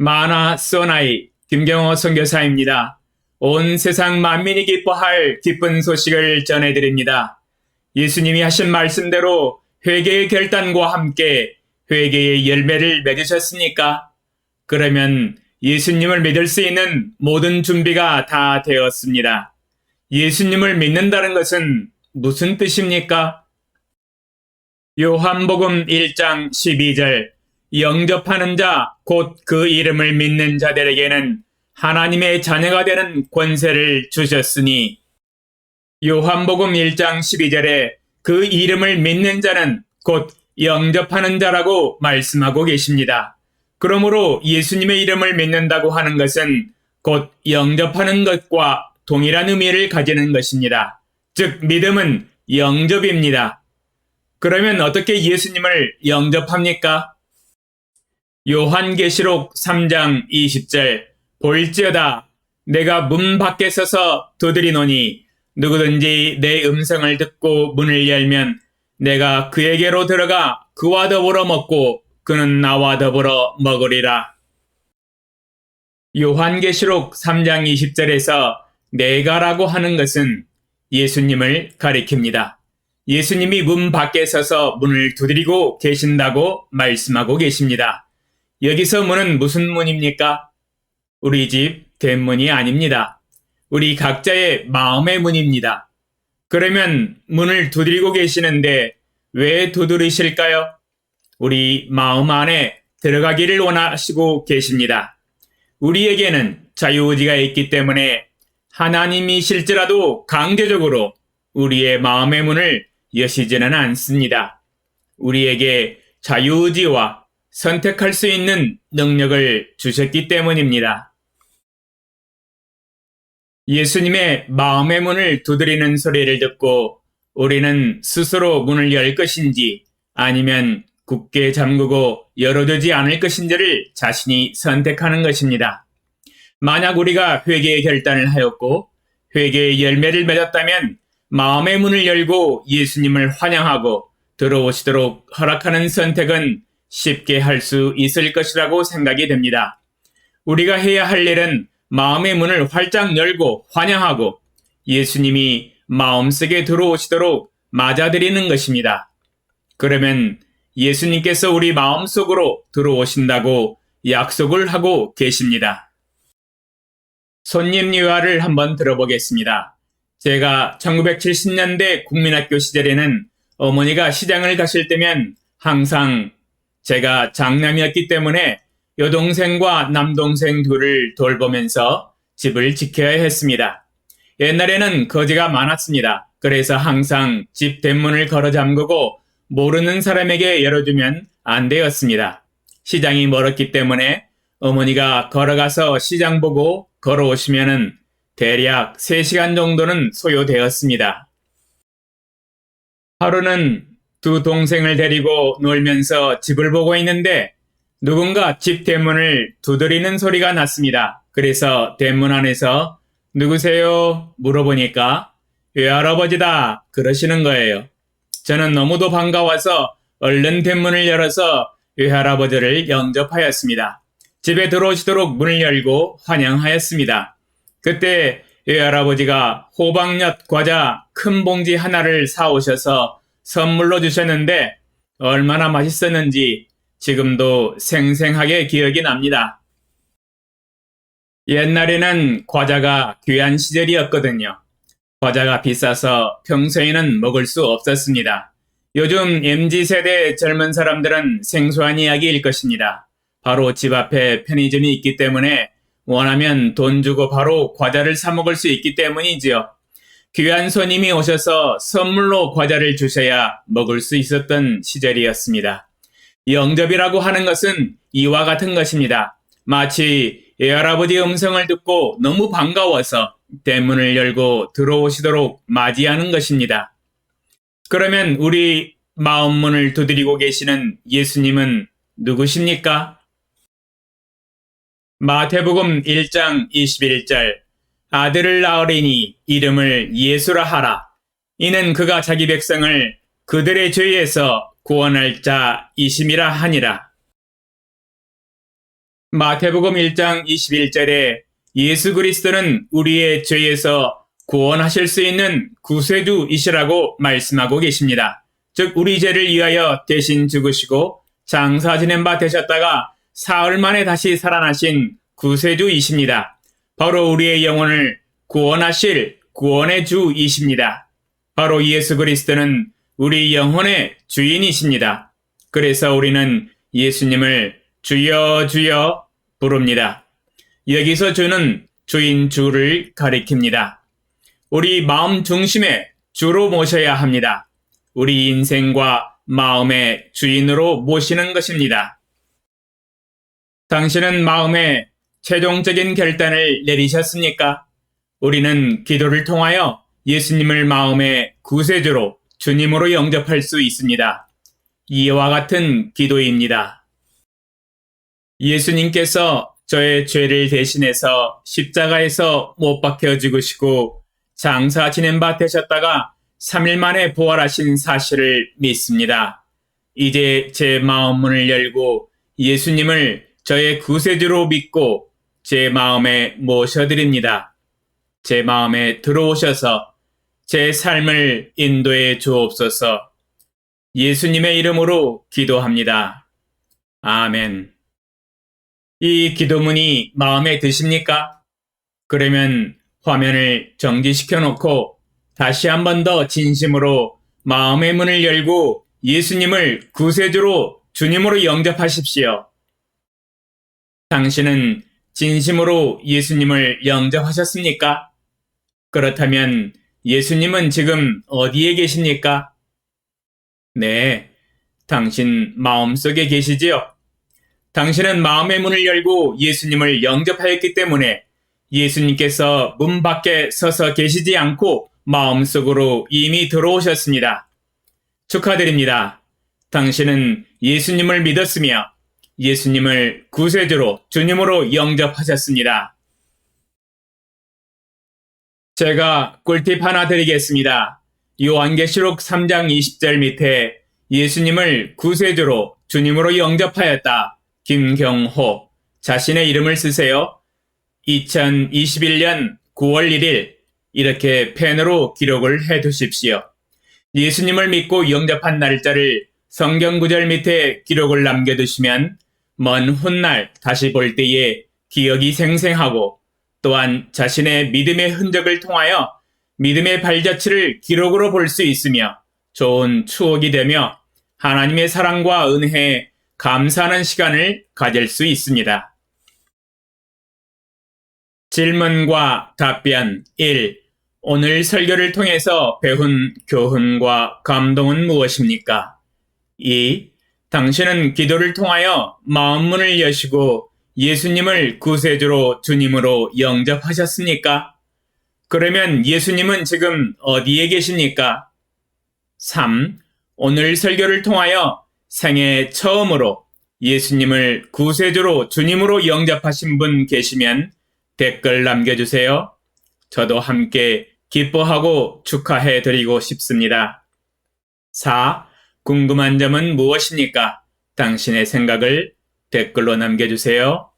마나 소나이 김경호 선교사입니다. 온 세상 만민이 기뻐할 기쁜 소식을 전해드립니다. 예수님이 하신 말씀대로 회개의 결단과 함께 회개의 열매를 맺으셨습니까? 그러면 예수님을 믿을 수 있는 모든 준비가 다 되었습니다. 예수님을 믿는다는 것은 무슨 뜻입니까? 요한복음 1장 12절 영접하는 자, 곧 그 이름을 믿는 자들에게는 하나님의 자녀가 되는 권세를 주셨으니, 요한복음 1장 12절에 그 이름을 믿는 자는 곧 영접하는 자라고 말씀하고 계십니다. 그러므로 예수님의 이름을 믿는다고 하는 것은 곧 영접하는 것과 동일한 의미를 가지는 것입니다. 즉, 믿음은 영접입니다. 그러면 어떻게 예수님을 영접합니까? 요한계시록 3장 20절 볼지어다 내가 문 밖에 서서 두드리노니 누구든지 내 음성을 듣고 문을 열면 내가 그에게로 들어가 그와 더불어 먹고 그는 나와 더불어 먹으리라. 요한계시록 3장 20절에서 내가라고 하는 것은 예수님을 가리킵니다. 예수님이 문 밖에 서서 문을 두드리고 계신다고 말씀하고 계십니다. 여기서 문은 무슨 문입니까? 우리 집 대문이 아닙니다. 우리 각자의 마음의 문입니다. 그러면 문을 두드리고 계시는데 왜 두드리실까요? 우리 마음 안에 들어가기를 원하시고 계십니다. 우리에게는 자유의지가 있기 때문에 하나님이실지라도 강제적으로 우리의 마음의 문을 여시지는 않습니다. 우리에게 자유의지와 선택할 수 있는 능력을 주셨기 때문입니다. 예수님의 마음의 문을 두드리는 소리를 듣고 우리는 스스로 문을 열 것인지 아니면 굳게 잠그고 열어두지 않을 것인지를 자신이 선택하는 것입니다. 만약 우리가 회개의 결단을 하였고 회개의 열매를 맺었다면 마음의 문을 열고 예수님을 환영하고 들어오시도록 허락하는 선택은 쉽게 할 수 있을 것이라고 생각이 됩니다. 우리가 해야 할 일은 마음의 문을 활짝 열고 환영하고 예수님이 마음속에 들어오시도록 맞아들이는 것입니다. 그러면 예수님께서 우리 마음속으로 들어오신다고 약속을 하고 계십니다. 손님 유아를 한번 들어보겠습니다. 제가 1970년대 국민학교 시절에는 어머니가 시장을 가실 때면 항상 제가 장남이었기 때문에 여동생과 남동생 둘을 돌보면서 집을 지켜야 했습니다. 옛날에는 거지가 많았습니다. 그래서 항상 집 대문을 걸어 잠그고 모르는 사람에게 열어주면 안 되었습니다. 시장이 멀었기 때문에 어머니가 걸어가서 시장 보고 걸어오시면은 대략 3시간 정도는 소요되었습니다. 하루는 두 동생을 데리고 놀면서 집을 보고 있는데 누군가 집 대문을 두드리는 소리가 났습니다. 그래서 대문 안에서 누구세요? 물어보니까 외할아버지다 그러시는 거예요. 저는 너무도 반가워서 얼른 대문을 열어서 외할아버지를 영접하였습니다. 집에 들어오시도록 문을 열고 환영하였습니다. 그때 외할아버지가 호박엿 과자 큰 봉지 하나를 사오셔서 선물로 주셨는데 얼마나 맛있었는지 지금도 생생하게 기억이 납니다. 옛날에는 과자가 귀한 시절이었거든요. 과자가 비싸서 평소에는 먹을 수 없었습니다. 요즘 MZ세대 젊은 사람들은 생소한 이야기일 것입니다. 바로 집 앞에 편의점이 있기 때문에 원하면 돈 주고 바로 과자를 사 먹을 수 있기 때문이지요. 귀한 손님이 오셔서 선물로 과자를 주셔야 먹을 수 있었던 시절이었습니다. 영접이라고 하는 것은 이와 같은 것입니다. 마치 외할아버지 음성을 듣고 너무 반가워서 대문을 열고 들어오시도록 맞이하는 것입니다. 그러면 우리 마음문을 두드리고 계시는 예수님은 누구십니까? 마태복음 1장 21절 아들을 낳으리니 이름을 예수라 하라. 이는 그가 자기 백성을 그들의 죄에서 구원할 자이심이라 하니라. 마태복음 1장 21절에 예수 그리스도는 우리의 죄에서 구원하실 수 있는 구세주이시라고 말씀하고 계십니다. 즉 우리 죄를 위하여 대신 죽으시고 장사 지낸 바 되셨다가 사흘 만에 다시 살아나신 구세주이십니다. 바로 우리의 영혼을 구원하실 구원의 주이십니다. 바로 예수 그리스도는 우리 영혼의 주인이십니다. 그래서 우리는 예수님을 주여 주여 부릅니다. 여기서 주는 주인 주를 가리킵니다. 우리 마음 중심에 주로 모셔야 합니다. 우리 인생과 마음의 주인으로 모시는 것입니다. 당신은 마음에 최종적인 결단을 내리셨습니까? 우리는 기도를 통하여 예수님을 마음의 구세주로 주님으로 영접할 수 있습니다. 이와 같은 기도입니다. 예수님께서 저의 죄를 대신해서 십자가에서 못 박혀 죽으시고 장사 지낸 바 되셨다가 3일 만에 부활하신 사실을 믿습니다. 이제 제 마음 문을 열고 예수님을 저의 구세주로 믿고 제 마음에 모셔드립니다. 제 마음에 들어오셔서 제 삶을 인도해 주옵소서. 예수님의 이름으로 기도합니다. 아멘. 이 기도문이 마음에 드십니까? 그러면 화면을 정지시켜 놓고 다시 한 번 더 진심으로 마음의 문을 열고 예수님을 구세주로 주님으로 영접하십시오. 당신은 진심으로 예수님을 영접하셨습니까? 그렇다면 예수님은 지금 어디에 계십니까? 네, 당신 마음속에 계시지요? 당신은 마음의 문을 열고 예수님을 영접하였기 때문에 예수님께서 문 밖에 서서 계시지 않고 마음속으로 이미 들어오셨습니다. 축하드립니다. 당신은 예수님을 믿었으며 예수님을 구세주로 주님으로 영접하셨습니다. 제가 꿀팁 하나 드리겠습니다. 요한계시록 3장 20절 밑에 예수님을 구세주로 주님으로 영접하였다. 김경호 자신의 이름을 쓰세요. 2021년 9월 1일 이렇게 펜으로 기록을 해두십시오. 예수님을 믿고 영접한 날짜를 성경 구절 밑에 기록을 남겨두시면 먼 훗날 다시 볼 때에 기억이 생생하고 또한 자신의 믿음의 흔적을 통하여 믿음의 발자취를 기록으로 볼 수 있으며 좋은 추억이 되며 하나님의 사랑과 은혜에 감사하는 시간을 가질 수 있습니다. 질문과 답변 1. 오늘 설교를 통해서 배운 교훈과 감동은 무엇입니까? 2. 당신은 기도를 통하여 마음문을 여시고 예수님을 구세주로 주님으로 영접하셨습니까? 그러면 예수님은 지금 어디에 계십니까? 3. 오늘 설교를 통하여 생애 처음으로 예수님을 구세주로 주님으로 영접하신 분 계시면 댓글 남겨주세요. 저도 함께 기뻐하고 축하해 드리고 싶습니다. 4. 궁금한 점은 무엇입니까? 당신의 생각을 댓글로 남겨주세요.